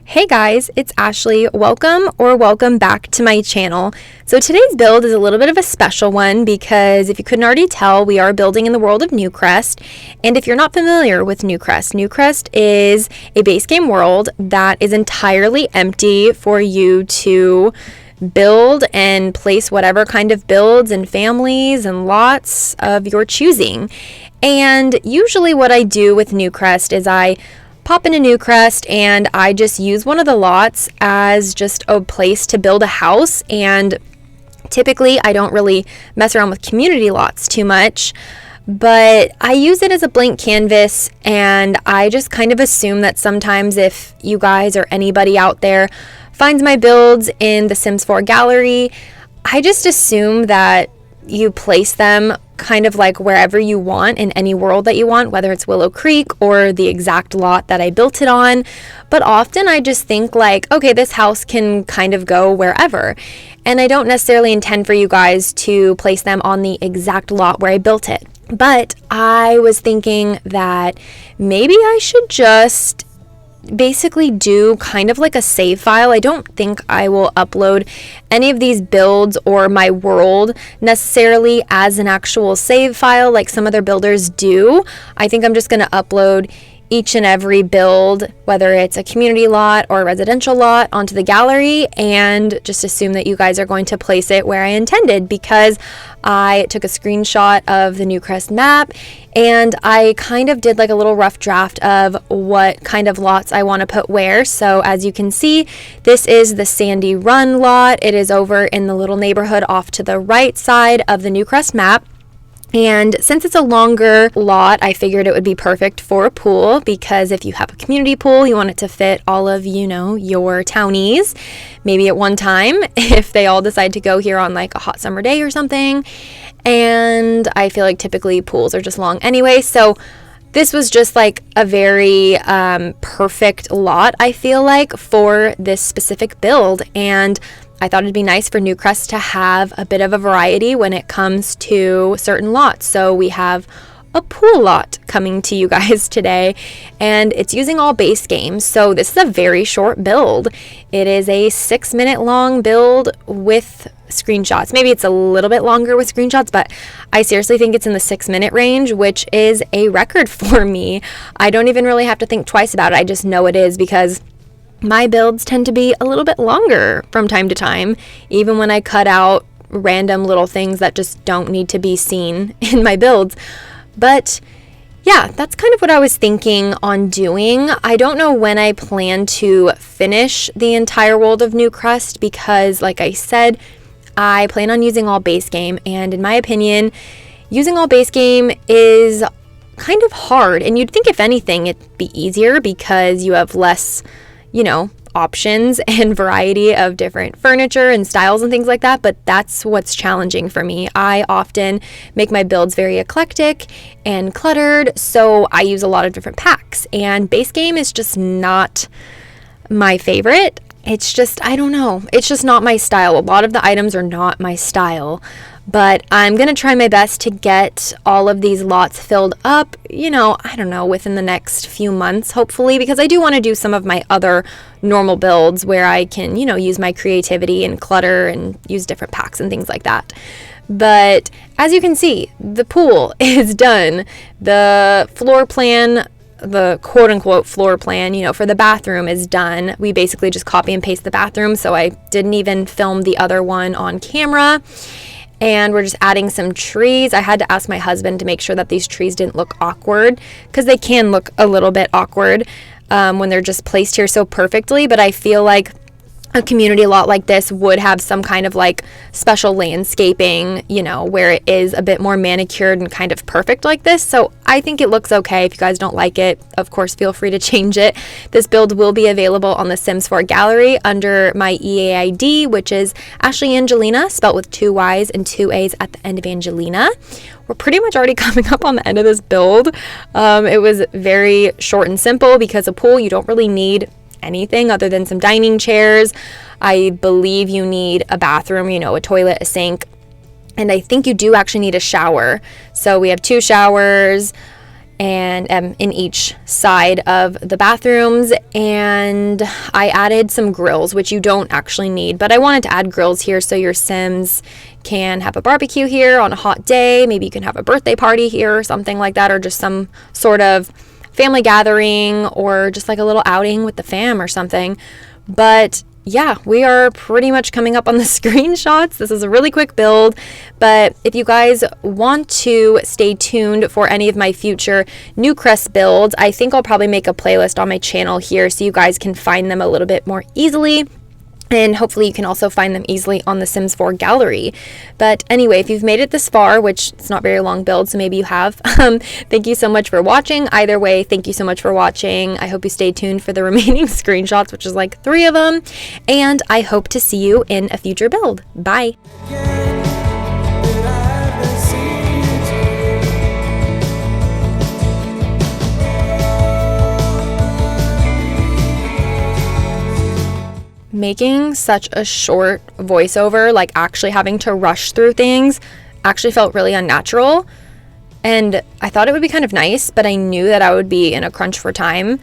Hey guys, it's Ashley. Welcome back to my channel. So today's build is a little bit of a special one because if you couldn't already tell, we are building in the world of Newcrest. And if you're not familiar with Newcrest is a base game world that is entirely empty for you to build and place whatever kind of builds and families and lots of your choosing. And usually what I do with Newcrest is I pop into Newcrest and I just use one of the lots as just a place to build a house, and typically I don't really mess around with community lots too much, but I use it as a blank canvas, and I just kind of assume that sometimes if you guys or anybody out there finds my builds in the Sims 4 gallery, I just assume that you place them kind of like wherever you want in any world that you want, whether it's Willow Creek or the exact lot that I built it on. But often I just think like, okay, this house can kind of go wherever. And I don't necessarily intend for you guys to place them on the exact lot where I built it. But I was thinking that maybe I should just basically do kind of like a save file. I don't think I will upload any of these builds or my world necessarily as an actual save file like some other builders do. I think I'm just going to upload each and every build, whether it's a community lot or a residential lot, onto the gallery, and just assume that you guys are going to place it where I intended, because I took a screenshot of the Newcrest map and I kind of did like a little rough draft of what kind of lots I want to put where. So as you can see, this is the Sandy Run lot. It is over in the little neighborhood off to the right side of the Newcrest map. And since it's a longer lot, I figured it would be perfect for a pool, because if you have a community pool, you want it to fit all of, your townies, maybe at one time, if they all decide to go here on like a hot summer day or something. And I feel like typically pools are just long anyway. So this was just like a very perfect lot, I feel like, for this specific build. And I thought it'd be nice for Newcrest to have a bit of a variety when it comes to certain lots. So we have a pool lot coming to you guys today, and it's using all base games. So this is a very short build. It is a 6-minute long build with screenshots. Maybe it's a little bit longer with screenshots, but I seriously think it's in the 6-minute range, which is a record for me. I don't even really have to think twice about it. I just know it is, because my builds tend to be a little bit longer from time to time, even when I cut out random little things that just don't need to be seen in my builds. But yeah, that's kind of what I was thinking on doing. I don't know when I plan to finish the entire world of Newcrest, because like I said, I plan on using all base game, and in my opinion, using all base game is kind of hard. And you'd think if anything it'd be easier because you have less options and variety of different furniture and styles and things like that, but that's what's challenging for me. I often make my builds very eclectic and cluttered, so I use a lot of different packs, and base game is just not my favorite. It's just, I don't know, it's just not my style. A lot of the items are not my style, but I'm going to try my best to get all of these lots filled up, I don't know, within the next few months, hopefully, because I do want to do some of my other normal builds where I can, use my creativity and clutter and use different packs and things like that. But as you can see, the pool is done. The floor plan, the quote-unquote floor plan, for the bathroom is done. We basically just copy and paste the bathroom, so I didn't even film the other one on camera. And we're just adding some trees. I had to ask my husband to make sure that these trees didn't look awkward, because they can look a little bit awkward when they're just placed here so perfectly. But I feel like a community lot like this would have some kind of like special landscaping, where it is a bit more manicured and kind of perfect like this. So I think it looks okay. If you guys don't like it, of course, feel free to change it. This build will be available on the Sims 4 gallery under my EAID, which is ashleyyangelinaa, spelled with 2 Y's and 2 A's at the end of Angelina. We're pretty much already coming up on the end of this build. It was very short and simple, because a pool, you don't really need anything other than some dining chairs. I believe you need a bathroom, a toilet, a sink, and I think you do actually need a shower. So we have 2 showers, and in each side of the bathrooms. And I added some grills, which you don't actually need, but I wanted to add grills here so your Sims can have a barbecue here on a hot day. Maybe you can have a birthday party here or something like that, or just some sort of family gathering, or just like a little outing with the fam or something. But yeah, we are pretty much coming up on the screenshots. This is a really quick build, but if you guys want to stay tuned for any of my future Newcrest builds, I think I'll probably make a playlist on my channel here so you guys can find them a little bit more easily. And hopefully you can also find them easily on the Sims 4 gallery. But anyway, if you've made it this far, which it's not very long build, so maybe you have, thank you so much for watching. Either way, thank you so much for watching. I hope you stay tuned for the remaining screenshots, which is like 3 of them. And I hope to see you in a future build. Bye. Making such a short voiceover, like actually having to rush through things, actually felt really unnatural. And I thought it would be kind of nice, but I knew that I would be in a crunch for time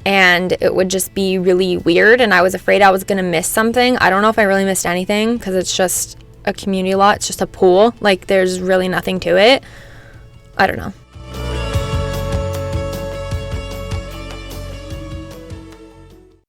and it would just be really weird. And I was afraid I was going to miss something. I don't know if I really missed anything because it's just a community lot. It's just a pool. Like there's really nothing to it. I don't know.